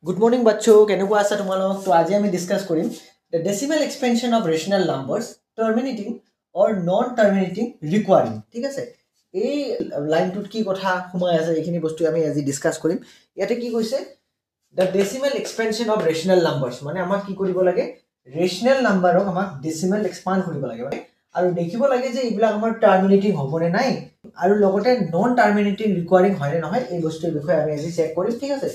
Good morning, bachcho. Kenekwa asa tumalok? To aji ami discuss korim the decimal expansion of rational numbers terminating or non-terminating requiring. ঠিক আছে এই লাইনটোত কি কথা সোমাই আছে এইখিনি বস্তু আমি আজি ডিসকাস কৰিম ইয়াতে কি কৈছে the decimal expansion of rational numbers মানে আমাক কি কৰিব লাগে rational numberক আমাক decimal expand কৰিব লাগে মানে আৰু দেখিব লাগে যে এইবিলাক আমাৰ টাৰ্মিনেটিং হ'বনে নাই আৰু লগতে নন টাৰ্মিনেটিং ৰিকুৱাৰিং হয় নে নহয় এই বস্তুৰ বিষয়ে আমি আজি চেক কৰিম ঠিক আছে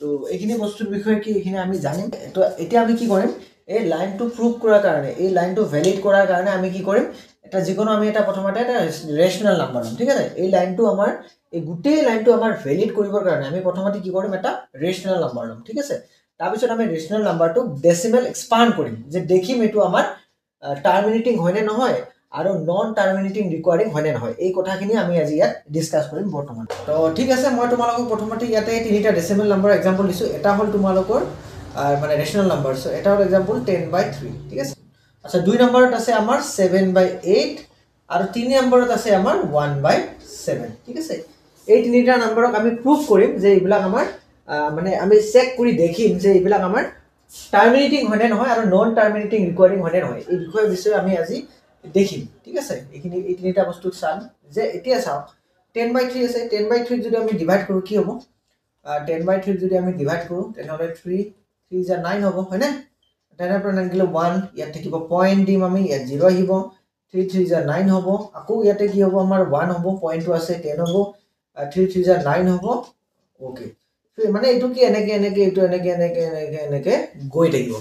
তো এইখিনি বস্তুৰ বিষয়ে কি এইখিনি আমি জানিম তো এতিয়া আমি কি কৰিম এই লাইনটো প্ৰুভ কৰাৰ কাৰণে এই লাইনটো ভ্যালিড কৰাৰ কাৰণে আমি কি কৰিম এটা যিকোনো আমি এটা প্ৰথমতে এটা ৰেশনাল নাম্বাৰ ল'ম ঠিক আছে এই লাইনটো আমাৰ এই গুটেই লাইনটো আমাৰ ভ্যালিড কৰিবৰ কাৰণে আমি প্ৰথমতে কি কৰিম এটা ৰেশনাল নাম্বাৰ ল'ম ঠিক আছে তাৰ পিছত আমি ৰেশনাল নাম্বাৰটো ডেসিমেল এক্সপান্ড কৰিম যে দেখিম এটো আমাৰ টাৰ্মিনেটিং হয় নে নহয় আৰু নন টাৰ্মিনেটিং ৰিকুৱাৰিং হয় নে নহয় এই কথাখিনি আমি আজি ইয়াত ডিসকাস কৰিম বৰ্তমান তো ঠিক আছে মই তোমালোকক প্ৰথমতে ইয়াতে তিনিটা ডেসিমেল নাম্বাৰ এক্সাম্পল দিছো এটা হল তোমালোকৰ মানে ৰেশনাল নাম্বাৰ সো এটা হল এক্সাম্পল 10/3 ঠিক আছে আচ্ছা দুই নম্বৰত আছে আমাৰ 7/8 আৰু তিনি নম্বৰত আছে আমাৰ 1/7 ঠিক আছে এই তিনিটা নম্বৰক আমি প্ৰুফ কৰিম যে এইবিলাক আমাৰ মানে আমি চেক কৰি দেখিম যে এইবিলাক আমাৰ টাৰ্মিনেটিং হয় নে নহয় আৰু নন টাৰ্মিনেটিং ৰিকুৱাৰিং হয় নে নহয় এই বিষয়ে আমি আজি দেখিম ঠিক আছে এইখিনি এই তিনিটা বস্তু চাম যে এতিয়া চাও 10/3 আছে 10/3 যদি আমি ডিভাইড কৰো কি হ'ব 10/3 যদি আমি ডিভাইড কৰো তেনেহলে 3 3 is 9 হ'ব হয় না তেনে পৰা নাগিলে 1 ইয়াত থাকিব পইণ্ট দিম আমি ইয়াত 0 আহিব 3 3 is 9 হ'ব আকৌ ইয়াতে কি হ'ব আমাৰ 1 হ'ব পইণ্টটো আছে 10 হ'ব 3 3 is 9 হ'ব ওকে মানে এটো কি এনেকে এনেকে এটো এনেকে এনেকে এনেকে এনেকে গৈ থাকিব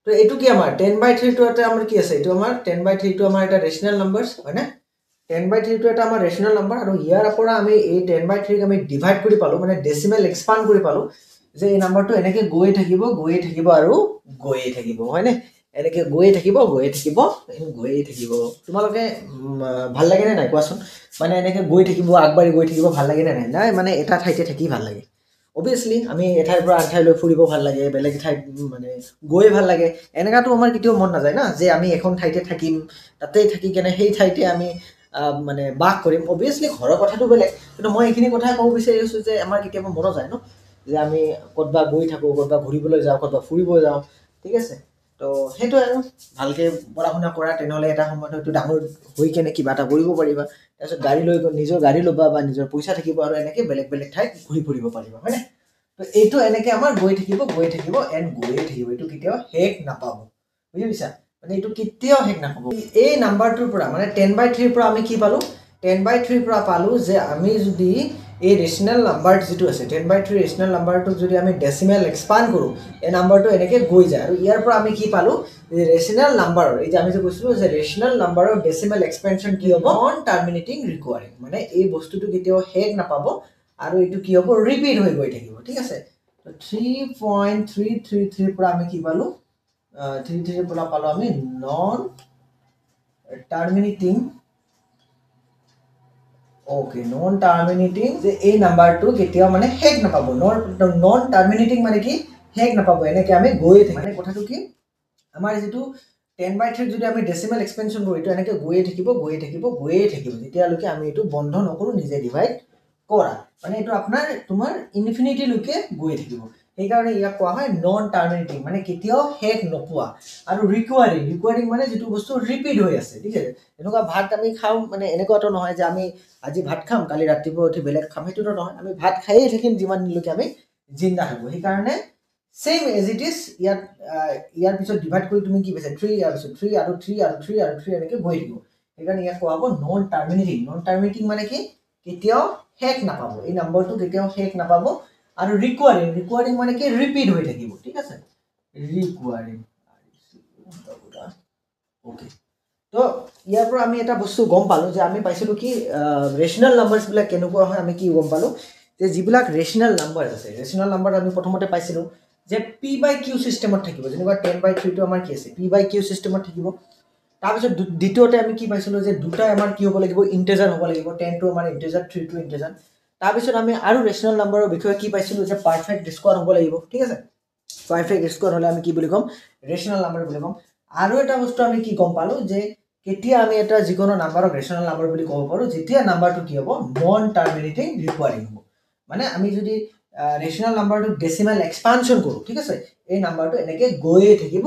তো এটো কি আমাৰ 10/3 টো এটা আমাৰ কি আছে এটো আমাৰ 10/3 টো আমাৰ এটা ৰেশনাল নাম্বাৰস হয় না 10/3 টো এটা আমাৰ ৰেশনাল নাম্বাৰ আৰু ইয়াৰ পৰা আমি এই 10/3 ক আমি ডিভাইড কৰি পালো মানে ডেসিমেল এক্সপান্ড কৰি পালো যে এই নাম্বাৰটো এনেকে গৈ থাকিব আৰু গৈ থাকিব হয় না এনেকে গৈ থাকিব তোমালোকে ভাল লাগে নে নাই কোৱাচোন মানে এনেকে গৈ থাকিব আগবাঢ়ি গৈ থাকিব ভাল লাগে নে নাই নাই মানে এটা ঠাইতে থাকি ভাল লাগে obviously আমি এঠাইৰ পৰা আনঠাইলৈ ফুৰিব ভাল লাগে বেলেগ ঠাই মানে গৈ ভাল লাগে এনেকাটো আমাৰ কিটিও মন নাযায় না যে আমি এখন ঠাইতে থাকিম তাতে থাকি কেনে সেই ঠাইতে আমি মানে বাস কৰিম obviously ঘৰৰ কথাটো বেলেগ কিন্তু মই এইখিনি কথা কব বিচাৰিছো যে আমাৰ কিটিও মন যায় ন যে আমি কতবা গৈ থাকো কতবা ঘুৰিবলৈ যাও কতবা ফুৰিব যাও ঠিক আছে তো হেতু আৰু ভালকে পঢ়াশুনা কৰা তেনেহলে এটা সময়ত হয়তো ডাঙৰ হৈ কেনে কিবা এটা কৰিব পাৰিবা তাৰপিছত গাড়ী লৈ নিজৰ গাড়ী লবা বা নিজৰ পইচা থাকিব আৰু এনেকে বেলেগ বেলেগ ঠাই ঘুৰি ফুৰিব পাৰিবা হয় না তো এইটো এনেকে আমাৰ গৈ থাকিব এন্ড গৈ থাকিব এইটো কেতিয়াও হেক নাপাব বুজিছা মানে এইটো কেতিয়াও হেক নাপাব এই নাম্বাৰটোৰ পৰা মানে 10/3 পৰা আমি কি পালো 10/3 পৰা পালো যে আমি যদি এই ৰেশনাল নাম্বাৰ যেটো আছে 10/3 ৰেশনাল নাম্বাৰটো যদি আমি ডেসিমেল এক্সপান্ড কৰো এই নাম্বাৰটো এনেকে গৈ যায় আৰু ইয়াৰ পৰা আমি কি পালো যে ৰেশনাল নাম্বাৰৰ এই যে আমি যে কৈছিলো যে ৰেশনাল নাম্বাৰৰ ডেসিমেল এক্সপেনশন কি হ'ব নন টাৰ্মিনেটিং ৰিকুৱাৰিং মানে এই বস্তুটো কেতিয়াও হেক নাপাব আৰু এটো কি হ'ব ৰিপিট হৈ গৈ থাকিব ঠিক আছে তো 3.333 পৰা আমি কি পালো 33 পৰা পালো আমি নন টাৰ্মিনেটিং Okay, non-terminating যে এই নাম্বাৰটো কেতিয়াও মানে হেক নাপাব নন টাৰ্মিনেটিং মানে কি হেক নাপাব এনেকে আমি গৈ থাকিম মানে কথাটো কি আমাৰ যেটো 10/3 যদি আমি ডেসিমেল এক্সপেনশন কৰো এটো এনেকে গৈ থাকিব যেতিয়ালৈকে আমি এটো বন্ধ নকৰো নিজে ডিভাইড কৰা মানে এটো আপোনাৰ তোমাৰ ইনফিনিটি লৈকে গৈ থাকিব এই কাৰণে ইয়া কোৱা হয় নন টাৰ্মিনেটিং মানে কেতিয়াও হেক নপোৱা আৰু ৰিকুৱাৰিং মানে যেটো বস্তু ৰিপিট হৈ আছে ঠিক আছে এনেকুৱা ভাত আমি খাও মানে এনেকুৱাটো নহয় যে আমি আজি ভাত খাম কালি ৰাতিপুৱা উঠি বেলেগ খাম হেতুটো নহয় আমি ভাত খাইয়ে থাকিম যিমান দিনলৈকে আমি জিন্দা থাকো সেই কাৰণে same as it is ইয়াৰ পিছত ডিভাইড কৰি তুমি কি পাইছা 3 আৰু 3 আৰু 3 আৰু 3 আৰু 3 এনেকে গৈ থাকিব সেইকাৰণে ইয়াক কোৱা হ'ব নন টাৰ্মিনেটিং মানে কি কেতিয়াও হেক নাপাব এই নাম্বাৰটো কেতিয়াও হেক নাপাব আৰু ৰিকুৱাৰিং মানে কি ৰিপিট হৈ থাকিব ঠিক আছে ৰিকুৱাৰিং ওকে তো ইয়াৰ পৰা আমি এটা বস্তু গম পালো যে আমি পাইছিলো কি ৰেশনাল নাম্বাৰস বিলাক কেনেকুৱা হয় আমি কি গম পালো যে যিবিলাক ৰেশনাল নাম্বাৰ আছে ৰেশনাল নাম্বাৰ আমি প্ৰথমতে পাইছিলো যে p/q সিস্টেমত থাকিব যেনেকুৱা 10/3 টো আমাৰ কি আছে p/q সিস্টেমত থাকিব তাৰ পিছত দ্বিতীয়তে আমি কি পাইছিলো যে দুটা আমাৰ কি হ'ব লাগিব ইন্টিজাৰ হ'ব লাগিব 10 টো আমাৰ ইন্টিজাৰ 3 টো ইন্টিজাৰ তাৰ পিছত আমি আৰু ৰেশনাল নাম্বাৰৰ বিষয়ে কি পাইছিলো যে পাৰফেক্ট স্কয়াৰ হ'ব লাগিব ঠিক আছে পাৰফেক্ট স্কয়াৰ হলে আমি কি বুলি কম ৰেশনাল নাম্বাৰ বুলি কম আৰু এটা বস্তু আমি কি গম পালো যে কেতিয়া আমি এটা যিকোনো নাম্বাৰক ৰেশনাল নাম্বাৰ বুলি ক'ব পাৰো যেতিয়া নাম্বাৰটো কি হ'ব নন টাৰ্মিনেটিং ৰিকুৱাৰিং হ'ব মানে আমি যদি ৰেচনেল নাম্বাৰটো ডেচিমেল এক্সপানশ্যন কৰোঁ ঠিক আছে এই নাম্বাৰটো এনেকৈ গৈয়ে থাকিব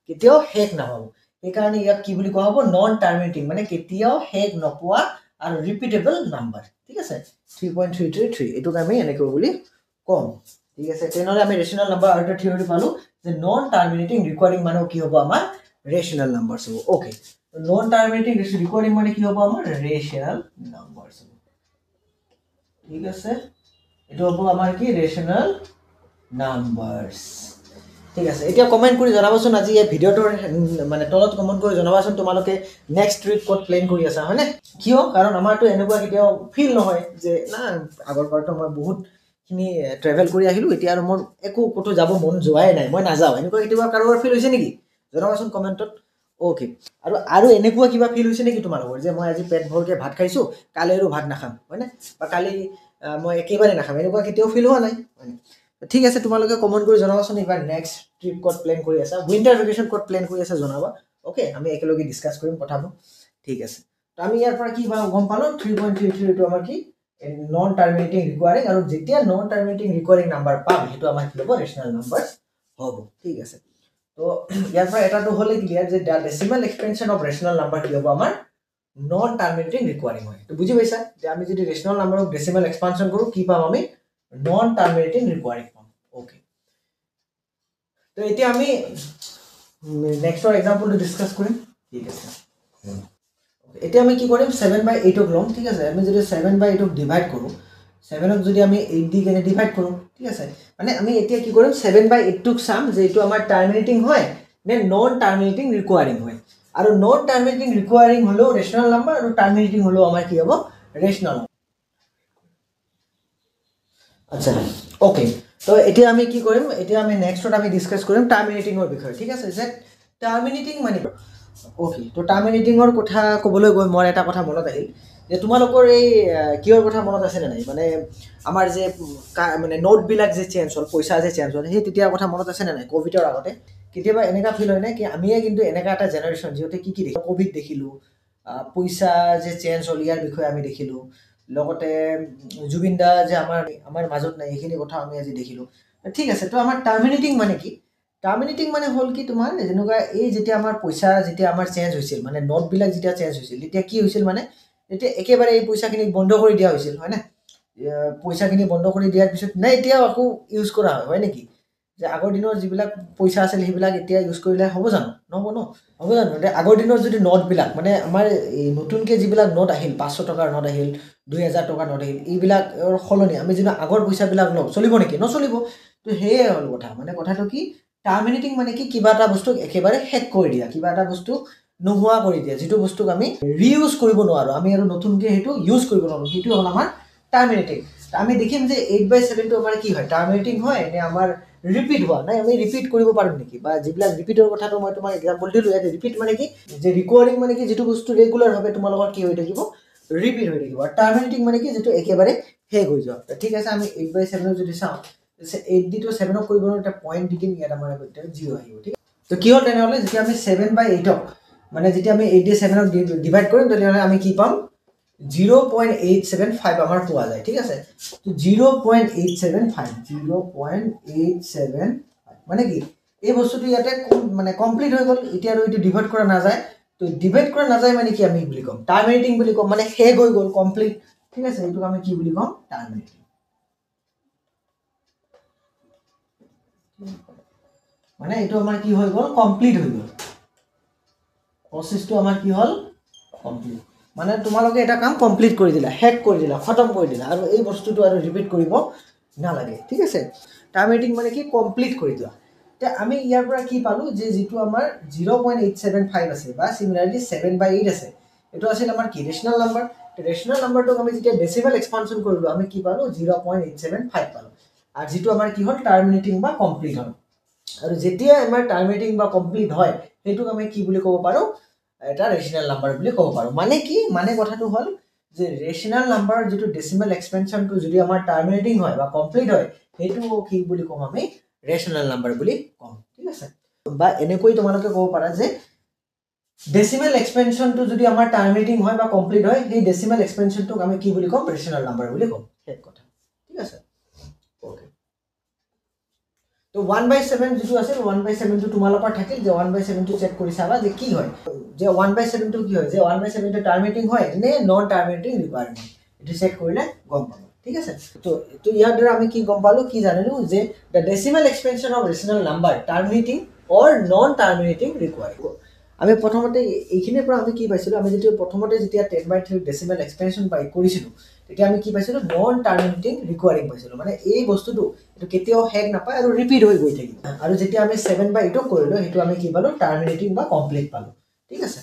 কেতিয়াও শেষ নাপাব সেইকাৰণে ইয়াক কি বুলি কোৱা হ'ব নন টাৰ্মিনেটিং মানে কেতিয়াও শেষ নোপোৱা আৰু ৰিপিটেবল নাম্বাৰ ঠিক আছে 3.333 এইটোক আমি এনেকৈ বুলি কম ঠিক আছে তেনেহ'লে আমি ৰেচনেল নাম্বাৰ আৰু এটা থিয়ৰি পালোঁ যে নন টাৰ্মিনেটিং ৰিকুৱাৰিং মানে কি হ'ব আমাৰ ৰেচনেল নাম্বাৰছ হ'ব ওকে নন টাৰ্মিনেটিং ৰিকুৱাৰিং মানে কি হ'ব আমাৰ ৰেচনেল নাম্বাৰছ হ'ব ঠিক আছে এইটো হ'ব আমাৰ কি ৰেচনেল নাম্বাৰছ ঠিক আছে এতিয়া কমেণ্ট কৰি জনাবচোন আজি এই ভিডিঅ'টোৰ মানে তলত কমেণ্ট কৰি জনাবাচোন তোমালোকে নেক্সট ট্ৰিপ ক'ত প্লেন কৰি আছা হয়নে কিয় কাৰণ আমাৰতো এনেকুৱা কেতিয়াও ফিল নহয় যে না আগৰবাৰতো মই বহুতখিনি ট্ৰেভেল কৰি আহিলোঁ এতিয়া আৰু মোৰ একো ক'তো যাব মন যোৱাই নাই মই নাযাওঁ এনেকুৱা কেতিয়াবা কাৰোবাৰ ফিল হৈছে নেকি জনাবাচোন কমেণ্টত অ'কে আৰু এনেকুৱা কিবা ফিল হৈছে নেকি তোমালোকৰ যে মই আজি পেট ভৰকৈ ভাত খাইছোঁ কালি আৰু ভাত নাখাম হয়নে বা কালি মই একেবাৰে নাখাম এনেকুৱা কেতিয়াও ফিল হোৱা নাই হয়নে ঠিক আছে তোমালোকে কমেণ্ট কৰি জনাবাচোন এইবাৰ নেক্সট ট্ৰিপ ক'ত প্লেন কৰি আছা উইণ্টাৰ ভেকেশ্যন ক'ত প্লেন কৰি আছা জনাবা অ'কে আমি একেলগে ডিছকাছ কৰিম কথাবোৰ ঠিক আছে তো আমি ইয়াৰ পৰা কি গম পালোঁ 3.33 এইটো আমাৰ কি নন টাৰ্মিনেটিং ৰিকুৱাৰিং আৰু যেতিয়া নন টাৰ্মিনেটিং ৰিকুৱাৰিং নাম্বাৰ পাম সেইটো আমাৰ কি হ'ব ৰেচনেল নাম্বাৰ হ'ব ঠিক আছে তো ইয়াৰ পৰা এটাটো হ'লে ক্লিয়াৰ যে ডেচিমেল এক্সপেনশ্যন অফ ৰেচনেল নাম্বাৰ কি হ'ব আমাৰ নন টাৰ্মিনেটিং ৰিকুৱাৰিং হয় তো বুজি পাইছা যে আমি যদি ৰেচনেল নাম্বাৰক ডেচিমেল এক্সপানশ্যন কৰোঁ কি পাম আমি নন টাৰ্মিনেটিং ৰিকুৱাৰিং পাম ওকে তো এতিয়া আমি নেক্সটৰ এক্সাম্পলটো ডিছকাছ কৰিম ঠিক আছে এতিয়া আমি কি কৰিম 7/8ক ল'ম ঠিক আছে আমি যদি 7/8ক ডিভাইড কৰোঁ 7ক যদি আমি 8 দি কেনে ডিভাইড কৰোঁ ঠিক আছে মানে আমি এতিয়া কি কৰিম 7/8টোক চাম যে এইটো আমাৰ টাৰ্মিনেটিং হয় নে নন টাৰ্মিনেটিং ৰিকুৱাৰিং হয় আৰু নন টাৰ্মিনেটিং ৰিকুৱাৰিং হ'লেও ৰেচনেল নাম্বাৰ আৰু টাৰ্মিনেটিং হ'লেও আমাৰ কি হ'ব ৰেচনেল আচ্ছা ওকে তো এতিয়া আমি কি কৰিম এতিয়া আমি নেক্সটত আমি ডিছকাছ কৰিম টাৰ্মিনেটিঙৰ বিষয়ে ঠিক আছে যে টাৰ্মিনেটিং মানে ওকে তো টাৰ্মিনেটিঙৰ কথা ক'বলৈ গৈ মোৰ এটা কথা মনত আহিল যে তোমালোকৰ এই কিহৰ কথা মনত আছেনে নাই মানে আমাৰ যে মানে নোটবিলাক যে চেঞ্জ হ'ল পইচা যে চেঞ্জ হ'ল সেই তেতিয়াৰ কথা মনত আছেনে নাই ক'ভিডৰ আগতে কেতিয়াবা এনেকুৱা ফিল হয় নে কি আমিয়ে কিন্তু এনেকুৱা এটা জেনেৰেশ্যন যিহেতু কি দেখিলোঁ ক'ভিড দেখিলোঁ পইচা যে চেঞ্জ হ'ল ইয়াৰ বিষয়ে আমি দেখিলোঁ লগতে জুবিন দা যে আমাৰ মাজত নাই এইখিনি কথা আমি আজি দেখিলোঁ ঠিক আছে তো আমাৰ টাৰ্মিনেটিং মানে কি টাৰ্মিনেটিং মানে হ'ল কি তোমাৰ যেনেকুৱা এই যেতিয়া আমাৰ পইচা যেতিয়া আমাৰ চেঞ্জ হৈছিল মানে নোটবিলাক যেতিয়া চেঞ্জ হৈছিল তেতিয়া কি হৈছিল মানে এতিয়া একেবাৰে এই পইচাখিনি বন্ধ কৰি দিয়া হৈছিল হয়নে পইচাখিনি বন্ধ কৰি দিয়াৰ পিছত নাই এতিয়াও আকৌ ইউজ কৰা হয় নেকি যে আগৰ দিনৰ যিবিলাক পইচা আছিল সেইবিলাক এতিয়া ইউজ কৰিলে হ'ব জানো নহ'ব ন হ'ব জানো এতিয়া আগৰ দিনৰ যদি নোটবিলাক মানে আমাৰ এই নতুনকৈ যিবিলাক নোট আহিল 500 টকাৰ নোট আহিল 2000 টকাৰ নোট আহিল এইবিলাকৰ সলনি আমি যদি আগৰ পইচাবিলাক লওঁ চলিব নেকি নচলিব তো সেয়ে হ'ল কথা মানে কথাটো কি টাৰ্মিনেটিং মানে কি কিবা এটা বস্তুক একেবাৰে শেষ কৰি দিয়া কিবা এটা বস্তু নোহোৱা কৰি দিয়া যিটো বস্তুক আমি ৰিইউজ কৰিব নোৱাৰোঁ আমি আৰু নতুনকৈ সেইটো ইউজ কৰিব নোৱাৰোঁ সেইটো হ'ল আমাৰ টাৰ্মিনেটিং আমি দেখিম যে 8/7টো আমাৰ কি হয় টাৰ্মিনেটিং হয় নে আমাৰ ৰিপিট হোৱা নাই আমি ৰিপিট কৰিব পাৰিম নেকি বা যিবিলাক ৰিপিটৰ কথাটো মই তোমাক এক্সাম্পল দিলোঁ ইয়াতে ৰিপিট মানে কি যে ৰিকুৱাৰিং মানে কি যিটো বস্তু ৰেগুলাৰভাৱে তোমাৰ লগত কি হৈ থাকিব ৰিপিট হৈ থাকিব আৰু টাৰ্মিনেটিং মানে কি যিটো একেবাৰে শেষ হৈ যোৱা ঠিক আছে আমি 8/7ক যদি চাওঁ 8 দি তো 7ক কৰিব নোৱাৰোঁ এটা পইণ্ট দি দিম ইয়াত আমাৰ 0 আহিব ঠিক তো কি হ'ল তেনেহ'লে যেতিয়া আমি 7/8ক মানে যেতিয়া আমি 8 দি 7ক ডিভাইড কৰিম তেতিয়াহ'লে আমি কি পাম 0.875 আমাৰ পোৱা যায় ঠিক আছে তো 0.875 মানে কি এই বস্তুটো ইয়াতে মানে কমপ্লিট হৈ গ'ল এতিয়া আৰু এইটো ডিভাইড কৰা নাযায় তো ডিভাইড কৰা নাযায় মানে কি আমি বুলি ক'ম টাৰ্মিনেটিং বুলি ক'ম মানে শেষ হৈ গ'ল কমপ্লিট ঠিক আছে এইটোক আমি কি বুলি ক'ম টাৰ্মিনেটিং মানে এইটো আমাৰ কি হৈ গ'ল কমপ্লিট হৈ গ'ল প্ৰচেছটো আমাৰ কি হ'ল কমপ্লিট মানে তোমালোকে এটা কাম কমপ্লিট কৰি দিলা শেষ কৰি দিলা খতম কৰি দিলা আৰু এই বস্তুটো আৰু ৰিপিট কৰিব নালাগে ঠিক আছে টাৰ্মিনেটিং মানে কি কমপ্লিট কৰি দিয়া এতিয়া আমি ইয়াৰ পৰা কি পালোঁ যে যিটো আমাৰ 0.875 আছে বা চিমিলাৰলি 7/8 আছে এইটো আছিল আমাৰ কি ৰেচনেল নাম্বাৰ ৰেচনেল নাম্বাৰটোক আমি যেতিয়া ডেচিমেল এক্সপানশ্যন কৰিলোঁ আমি কি পালোঁ 0.875 পালোঁ আৰু যিটো আমাৰ কি হ'ল টাৰ্মিনেটিং বা কমপ্লিট হ'ল আৰু যেতিয়া আমাৰ টাৰ্মিনেটিং বা কমপ্লিট হয় সেইটোক আমি কি বুলি ক'ব পাৰোঁ এটা ৰেচনেল নাম্বাৰ বুলি ক'ব পাৰোঁ মানে কি মানে কথাটো হ'ল যে ৰেচনেল নাম্বাৰ যিটো ডেচিমেল এক্সপেনশ্যনটো যদি আমাৰ টাৰ্মিনেটিং হয় বা কমপ্লিট হয় সেইটো কি বুলি ক'ম আমি ৰেচনেল নাম্বাৰ বুলি ক'ম ঠিক আছে বা এনেকৈ তোমালোকে ক'ব পাৰা যে ডেচিমেল এক্সপেনশ্যনটো যদি আমাৰ টাৰ্মিনেটিং হয় বা কমপ্লিট হয় সেই ডেচিমেল এক্সপেনশ্যনটোক আমি কি বুলি ক'ম ৰেচনেল নাম্বাৰ বুলি ক'ম সেই কথা ঠিক আছে ওকে তো 1/7 যেটো আছে 1/7 টো তোমালোকৰ থাকিল যে 1/7 টো চেক কৰি চাবা যে কি হয় যে 1/7 টো কি হয় যে 1/7 টো টাৰ্মিনেটিং হয় নে নন টাৰ্মিনেটিং ৰিকোয়াৰমেন্ট এটো চেক কৰিলে গম পাবা ঠিক আছে তো ইয়াৰ দ্বাৰা আমি কি গম পালো কি জানিলো যে the decimal expansion of rational number terminating or non terminating requiring আমি প্ৰথমতে এইখিনিৰ পৰা আমি কি পাইছিলো আমি যেতিয়া প্ৰথমতে যেতিয়া 10/3 ডেসিমেল এক্সপেনশন পাই কৰিছিলো তেতিয়া আমি কি পাইছিলো নন টাৰ্মিনেটিং ৰিকোয়াৰিং পাইছিলো মানে এই বস্তুটো এটো কেতিয়াও হেক নাপায় আৰু ৰিপিট হৈ গৈ থাকে আৰু যেতিয়া আমি 7/8 কৰিলো হেতু আমি কি পালো টাৰ্মিনেটিং বা কমপ্লিট পালো ঠিক আছে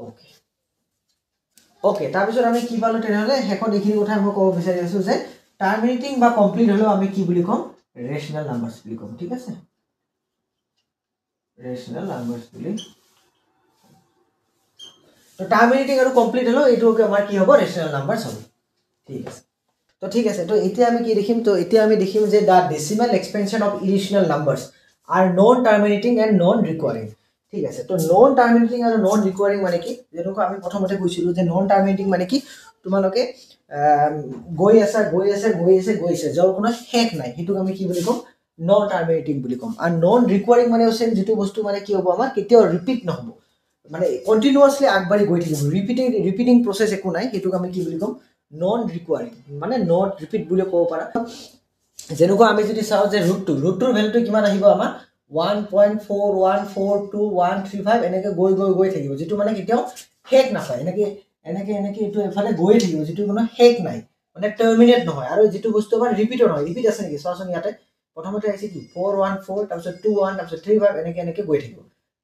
ওকে ওকে তাৰ পিছত আমি কি পালো তেনেহলে হেকত এইখিনি কথা মই ক'ব বিচাৰি আছো যে টাৰ্মিনেটিং বা কমপ্লিট হলো আমি কি বুলি কম ৰেশনাল নাম্বাৰস বুলি কম ঠিক আছে ৰেশনাল নাম্বাৰস বুলি তো টাৰ্মিনেটিং আৰু কমপ্লিট হলো এইটোকে আমাৰ কি হ'ব ৰেশনাল নাম্বাৰস হ'ব ঠিক আছে তো এতিয়া আমি কি দেখিম তো এতিয়া আমি দেখিম যে the decimal expansion of irrational numbers are non terminating and non recurring ঠিক আছে তো নন টাৰ্মিনেটিং আৰু নন ৰিকোয়াৰিং মানে কি যেনেকৈ আমি প্ৰথমতে কৈছিলো যে নন টাৰ্মিনেটিং মানে কি তোমালোকে গৈ আছে যাৰ কোনো হেক নাই হেতু আমি কি বুলি কম নন টাৰ্মিনেটিং বুলি কম আৰু নন ৰিকোয়াৰিং মানে হৈছে যেটো বস্তু মানে কি হ'ব আমাৰ কেতিয়াও ৰিপিট নহব মানে কন্টিনিউয়াসলি আগবাঢ়ি গৈ থাকিব ৰিপিটিং প্ৰসেস একো নাই হেতু আমি কি বুলি কম নন ৰিকোয়াৰিং মানে নট ৰিপিট বুলি ক'ব পাৰা যেনেকৈ আমি যদি চাও যে √2 ভ্যালুটো কিমান আহিব আমাৰ 1.41423135 এনেকৈ গৈ থাকিব যেটো মানে কেতিয়াও হেক নাপায় এনেকৈ এটো এফালে গৈ থাকিব যেটো কোনো হেক নাই মানে টাৰ্মিনেট নহয় আৰু যেটো বস্তু আমাৰ ৰিপিট নহয় ৰিপিট আছে নেকি চাওচোন ইয়াতে প্ৰথমতে আছে কি 414 তাৰপিছত 21 তাৰপিছত 35 এনেকৈ গৈ থাকিব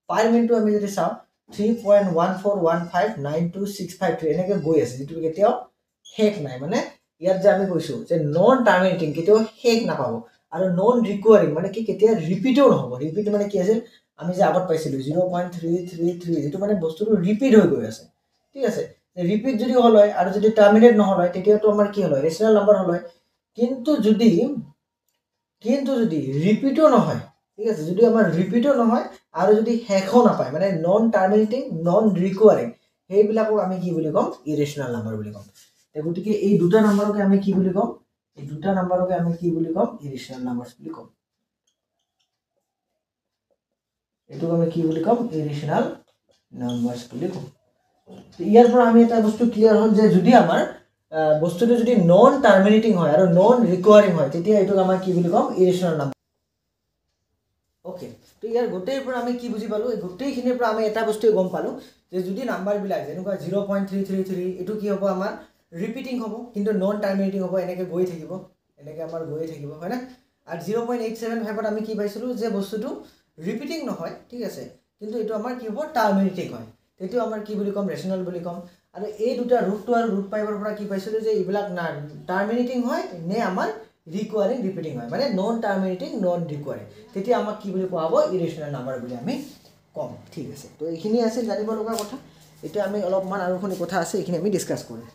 পাৰ মিনিটটো আমি যদি চাও 3.14159263 এনেকৈ গৈ আছে যেটো কেতিয়াও হেক নাই মানে ইয়াত যে আমি কৈছো যে নন টাৰ্মিনেটিং কেতিয়াও হেক নাপাব আৰু নন ৰিকোয়াৰিং মানে কি কেতিয়া ৰিপিটও নহব ৰিপিট মানে কি আছে আমি যে আগত পাইছিলো 0.333 যেটো মানে বস্তুটো ৰিপিট হৈ গৈ আছে ঠিক আছে ৰিপিট যদি হল হয় আৰু যদি টাৰ্মিনেট নহল হয় তেতিয়াটো আমাৰ কি হল হয় ৰেশনাল নাম্বাৰ হল হয় কিন্তু যদি ৰিপিটও নহয় ঠিক আছে যদি আমাৰ ৰিপিটও নহয় আৰু যদি হেকও নাপায় মানে নন টাৰ্মিনেটিং নন ৰিকোয়াৰিং হেইবিলাকক আমি কি বুলি কম ইৰেশনাল নাম্বাৰ বুলি কম গতিকে এই দুটা নাম্বাৰকে আমি কি বুলি কম ইৰেশনাল নাম্বাৰস বুলি কম এটো আমি কি বুলি কম ইৰেশনাল নাম্বাৰস বুলি কম ইয়াৰ পৰা আমি এটা বস্তু ক্লিয়াৰ হ'ল যে যদি আমাৰ বস্তুটো যদি নন টাৰ্মিনেটিং হয় আৰু নন ৰিকোয়াৰিং হয় তেতিয়া এটো আমাৰ কি বুলি কম ইৰেশনাল নাম্বাৰ ওকে তো ইয়াৰ গোটেই পৰা আমি কি বুজি পালো এই গোটেইখিনিৰ পৰা আমি এটা বস্তু গম পালো যে যদি নাম্বাৰ বিলাক যেনেকুৱা 0.333 এটো কি হ'ব আমাৰ ৰিপিটিং হ'ব কিন্তু নন টাৰ্মিনেটিং হ'ব এনেকৈ গৈ থাকিব হয় না আৰু 0.875 আমি কি পাইছিলো যে বস্তুটো ৰিপিটিং নহয় ঠিক আছে কিন্তু এটো আমাৰ কি হ'ব টাৰ্মিনেটিং হয় তেটো আমাৰ কি বুলি কম ৰেশনাল বুলি কম আৰু এই দুটা √2 আৰু √5 পৰা কি পাইছিলো যে ইবিলাক না টাৰ্মিনেটিং হয় নে আমাৰ ৰিকোয়াৰিং ৰিপিটিং হয় মানে নন টাৰ্মিনেটিং নন ৰিকোয়াৰিং তেতিয়া আমাক কি বুলি কোৱা হ'ব ইৰেশনাল নাম্বাৰ বুলি আমি কম ঠিক আছে তো এইখিনি আছে জানিব লগা কথা এটা আমি অলপমান আৰু কোনো কথা আছে এইখিনি আমি ডিসকাস কৰিম